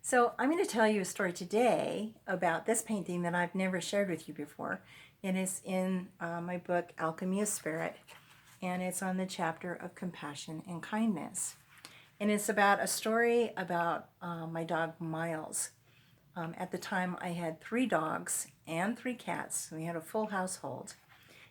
So I'm going to tell you a story today about this painting that I've never shared with you before. It is in my book, Alchemy of Spirit, and it's on the chapter of compassion and kindness. And it's about a story about my dog Miles. At the time, I had 3 dogs and 3 cats. We had a full household.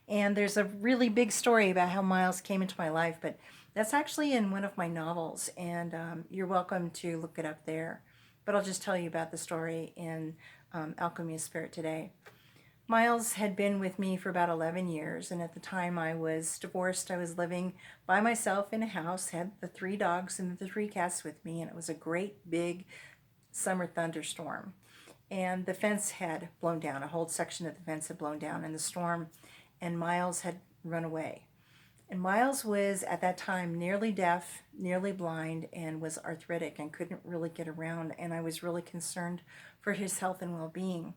And there's a really big story about how Miles came into my life, but that's actually in one of my novels, and you're welcome to look it up there. But I'll just tell you about the story in Alchemy of Spirit today. Miles had been with me for about 11 years, and at the time I was divorced. I was living by myself in a house, had the 3 dogs and the 3 cats with me, and it was a great big summer thunderstorm. And the fence had blown down, a whole section of the fence had blown down in the storm, and Miles had run away. And Miles was at that time nearly deaf, nearly blind, and was arthritic and couldn't really get around. And I was really concerned for his health and well being.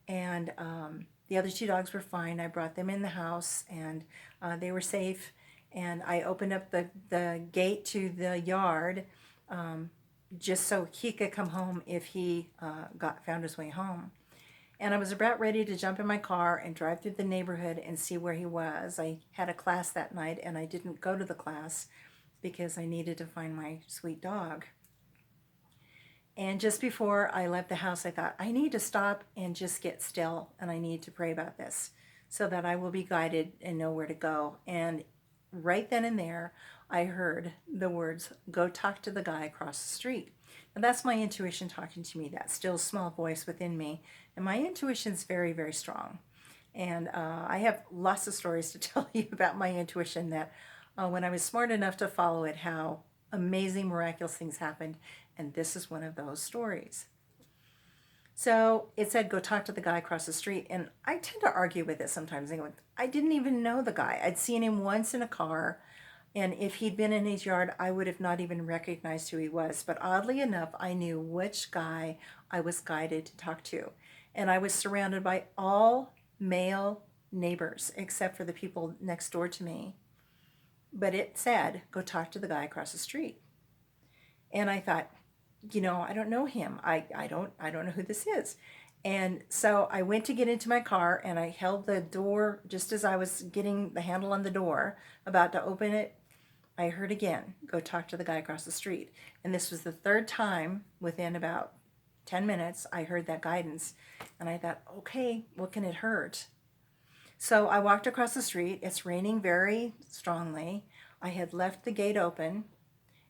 And the other 2 dogs were fine. I brought them in the house, and they were safe. And I opened up the gate to the yard just so he could come home if he found his way home. And I was about ready to jump in my car and drive through the neighborhood and see where he was. I had a class that night, and I didn't go to the class because I needed to find my sweet dog. And just before I left the house, I thought, I need to stop and just get still, and I need to pray about this so that I will be guided and know where to go. And right then and there, I heard the words, "Go talk to the guy across the street." And that's my intuition talking to me, that still small voice within me. And my intuition is very, very strong. And I have lots of stories to tell you about my intuition, that when I was smart enough to follow it, how amazing, miraculous things happened. And this is one of those stories. So it said, "Go talk to the guy across the street." And I tend to argue with it sometimes. I didn't even know the guy. I'd seen him once in a car. And if he'd been in his yard, I would have not even recognized who he was. But oddly enough, I knew which guy I was guided to talk to. And I was surrounded by all male neighbors, except for the people next door to me. But it said, "Go talk to the guy across the street." And I thought, I don't know him. I don't know who this is. And so I went to get into my car, and I held the door just as I was getting the handle on the door, about to open it. I heard again, "Go talk to the guy across the street." And this was the 3rd time within about 10 minutes I heard that guidance. And I thought, okay, what can it hurt? So I walked across the street. It's raining very strongly. I had left the gate open,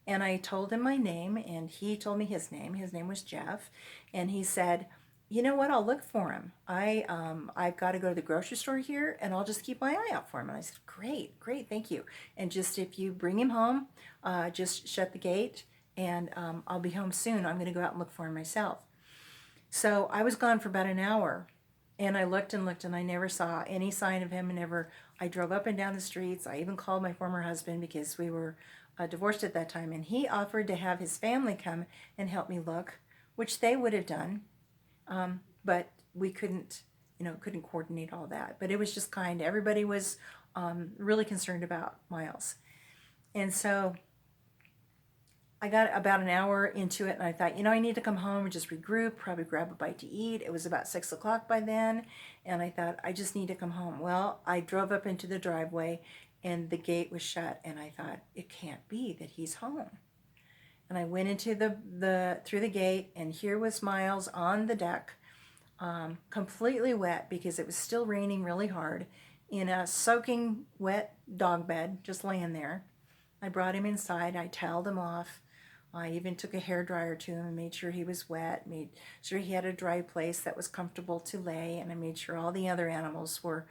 and I told him my name, and he told me his name. His name was Jeff. And he said, "You know what? I'll look for him. I've got to go to the grocery store here, and I'll just keep my eye out for him." And I said, "Great, great, thank you. And just if you bring him home, just shut the gate, and I'll be home soon. I'm going to go out and look for him myself." So I was gone for about an hour, and I looked and looked, and I never saw any sign of him. And never, I drove up and down the streets. I even called my former husband, because we were divorced at that time, and he offered to have his family come and help me look, which they would have done. But we couldn't coordinate all that. But it was just kind. Everybody was really concerned about Miles. And so I got about an hour into it, and I thought, I need to come home and just regroup, probably grab a bite to eat. It was about 6 o'clock by then, and I thought, I just need to come home. Well, I drove up into the driveway, and the gate was shut, and I thought, it can't be that he's home. And I went into through the gate, and here was Miles on the deck, completely wet because it was still raining really hard, in a soaking wet dog bed, just laying there. I brought him inside. I toweled him off. I even took a hair dryer to him and made sure he was wet, made sure he had a dry place that was comfortable to lay, and I made sure all the other animals were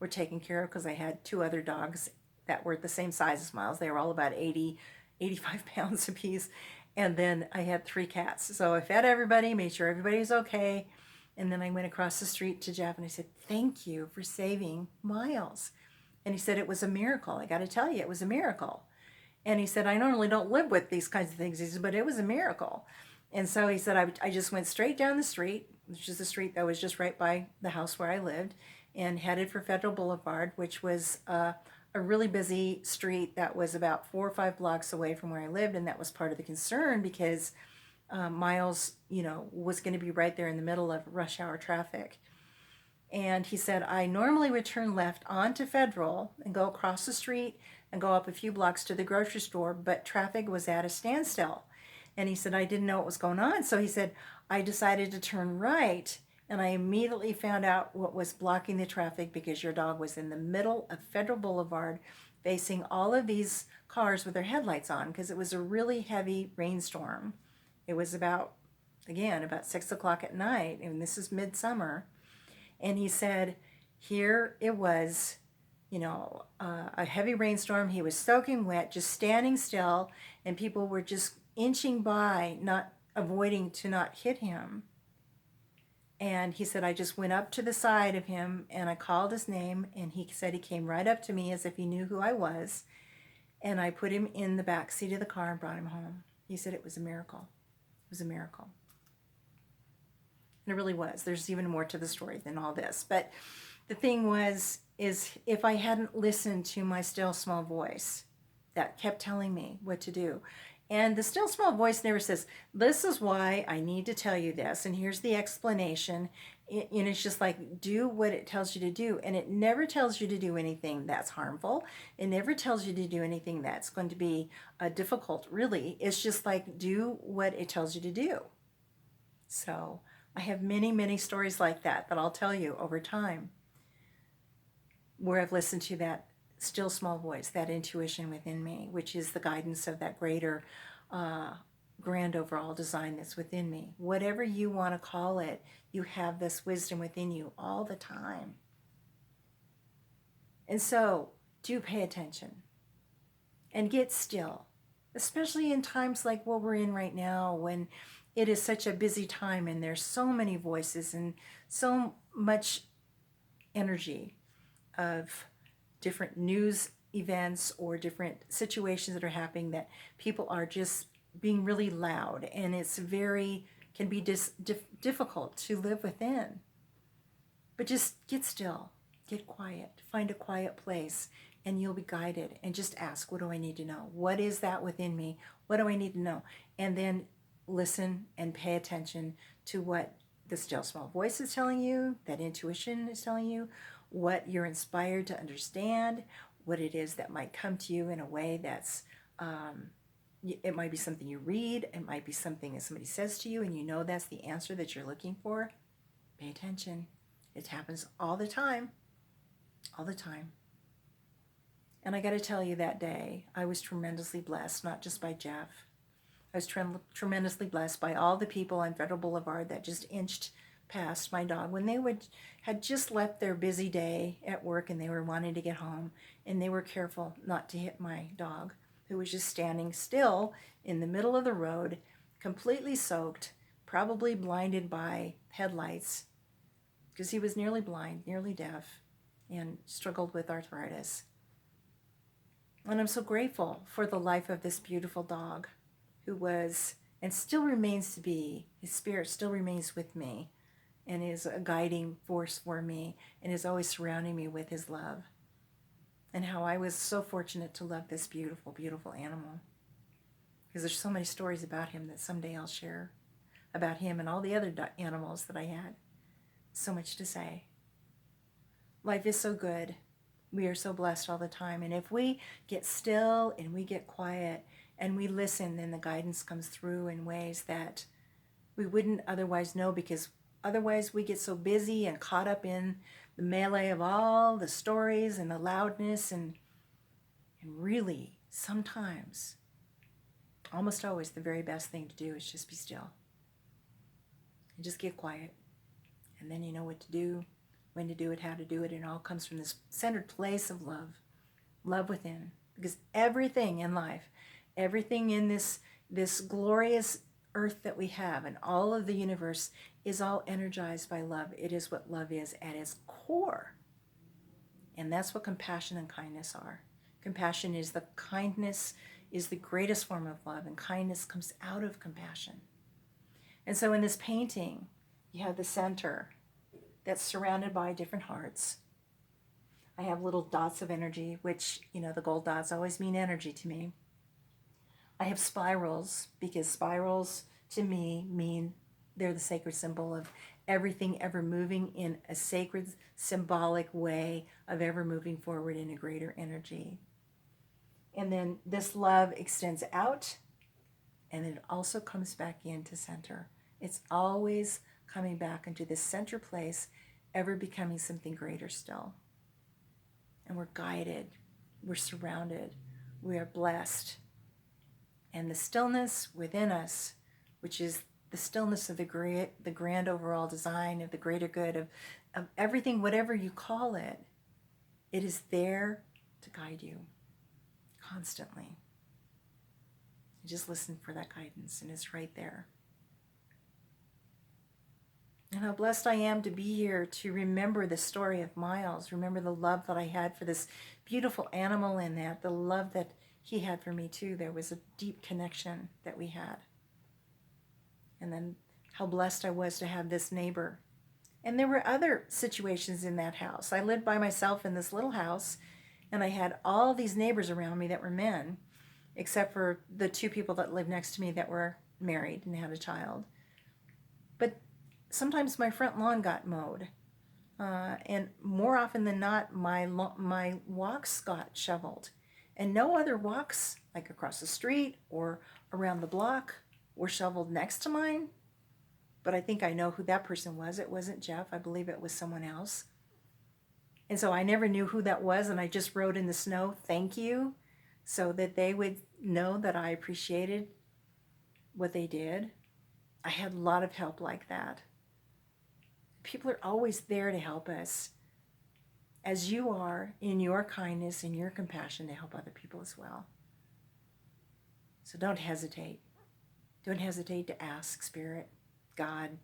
taken care of, because I had 2 other dogs that were the same size as Miles. They were all about 85 pounds apiece. And then I had 3 cats. So I fed everybody, made sure everybody was okay. And then I went across the street to Jeff, and I said, "Thank you for saving Miles." And he said, "It was a miracle. I got to tell you, it was a miracle." And he said, "I normally don't live with these kinds of things." He said, "But it was a miracle." And so he said, I just went straight down the street, which is the street that was just right by the house where I lived, and headed for Federal Boulevard, which was a really busy street that was about 4 or 5 blocks away from where I lived. And that was part of the concern, because Miles, was going to be right there in the middle of rush hour traffic. And he said, I normally would turn left onto Federal and go across the street and go up a few blocks to the grocery store, but traffic was at a standstill. And he said, I didn't know what was going on. So he said, I decided to turn right. And I immediately found out what was blocking the traffic, because your dog was in the middle of Federal Boulevard facing all of these cars with their headlights on, because it was a really heavy rainstorm. It was about 6 o'clock at night, and this is midsummer. And he said, here it was, a heavy rainstorm. He was soaking wet, just standing still, and people were just inching by, not avoiding to not hit him. And he said, I just went up to the side of him and I called his name, and he said he came right up to me as if he knew who I was. And I put him in the back seat of the car and brought him home. He said it was a miracle. It was a miracle. And it really was. There's even more to the story than all this. But the thing is if I hadn't listened to my still small voice that kept telling me what to do. And the still small voice never says, this is why I need to tell you this, and here's the explanation. It's just like, do what it tells you to do. And it never tells you to do anything that's harmful. It never tells you to do anything that's going to be difficult, really. It's just like, do what it tells you to do. So I have many, many stories like that I'll tell you over time, where I've listened to that still small voice, that intuition within me, which is the guidance of that greater grand overall design that's within me. Whatever you want to call it, you have this wisdom within you all the time. And so do pay attention and get still, especially in times like what we're in right now, when it is such a busy time and there's so many voices and so much energy of different news events or different situations that are happening, that people are just being really loud, and it's can be difficult to live within. But just get still, get quiet, find a quiet place, and you'll be guided. And just ask, what do I need to know? What is that within me? What do I need to know? And then listen and pay attention to what the still small voice is telling you, that intuition is telling you, what you're inspired to understand, what it is that might come to you in a way that's, it might be something you read, it might be something that somebody says to you, and you know that's the answer that you're looking for. Pay attention. It happens all the time. All the time. And I got to tell you, that day, I was tremendously blessed, not just by Jeff. I was tremendously blessed by all the people on Federal Boulevard that just inched past my dog when they had just left their busy day at work, and they were wanting to get home, and they were careful not to hit my dog, who was just standing still in the middle of the road, completely soaked, probably blinded by headlights, because he was nearly blind, nearly deaf, and struggled with arthritis. And I'm so grateful for the life of this beautiful dog, who was and still remains to be, his spirit still remains with me, and is a guiding force for me, and is always surrounding me with his love. And how I was so fortunate to love this beautiful, beautiful animal. Because there's so many stories about him that someday I'll share, about him and all the other animals that I had. So much to say. Life is so good. We are so blessed all the time. And if we get still and we get quiet and we listen, then the guidance comes through in ways that we wouldn't otherwise know, because otherwise we get so busy and caught up in the melee of all the stories and the loudness, and really sometimes, almost always, the very best thing to do is just be still and just get quiet, and then you know what to do, when to do it, how to do it. And it all comes from this centered place of love within, because everything in life, everything in this glorious earth that we have, and all of the universe, is all energized by love. It is what love is at its core. And that's what compassion and kindness are. Compassion is the greatest form of love, and kindness comes out of compassion. And so in this painting, you have the center that's surrounded by different hearts. I have little dots of energy, which, the gold dots always mean energy to me. I have spirals, because spirals to me mean they're the sacred symbol of everything ever moving in a sacred, symbolic way of ever moving forward in a greater energy. And then this love extends out, and it also comes back into center. It's always coming back into this center place, ever becoming something greater still. And we're guided, we're surrounded, we are blessed. And the stillness within us, which is the stillness of the grand overall design of the greater good of everything, whatever you call it, it is there to guide you constantly. You just listen for that guidance, and it's right there. And how blessed I am to be here to remember the story of Miles, remember the love that I had for this beautiful animal in that, the love that he had for me too. There was a deep connection that we had. And then how blessed I was to have this neighbor. And there were other situations in that house. I lived by myself in this little house, and I had all these neighbors around me that were men, except for the two people that lived next to me that were married and had a child. But sometimes my front lawn got mowed. And more often than not, my walks got shoveled. And no other walks, like across the street or around the block, were shoveled next to mine. But I think I know who that person was. It wasn't Jeff. I believe it was someone else. And so I never knew who that was, and I just wrote in the snow, "Thank you," so that they would know that I appreciated what they did. I had a lot of help like that. People are always there to help us, as you are in your kindness and your compassion to help other people as well. So don't hesitate. Don't hesitate to ask Spirit, God,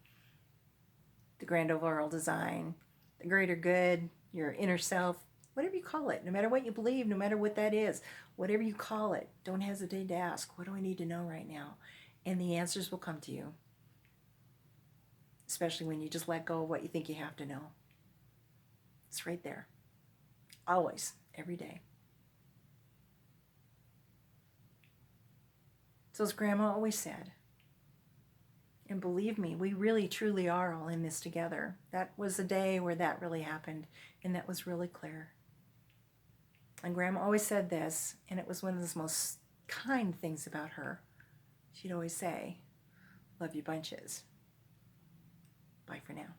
the grand overall design, the greater good, your inner self, whatever you call it, no matter what you believe, no matter what that is, whatever you call it, don't hesitate to ask, what do I need to know right now? And the answers will come to you, especially when you just let go of what you think you have to know. It's right there, always, every day. So as Grandma always said, and believe me, we really truly are all in this together. That was a day where that really happened, and that was really clear. And Grandma always said this, and it was one of the most kind things about her. She'd always say, "Love you bunches. Bye for now."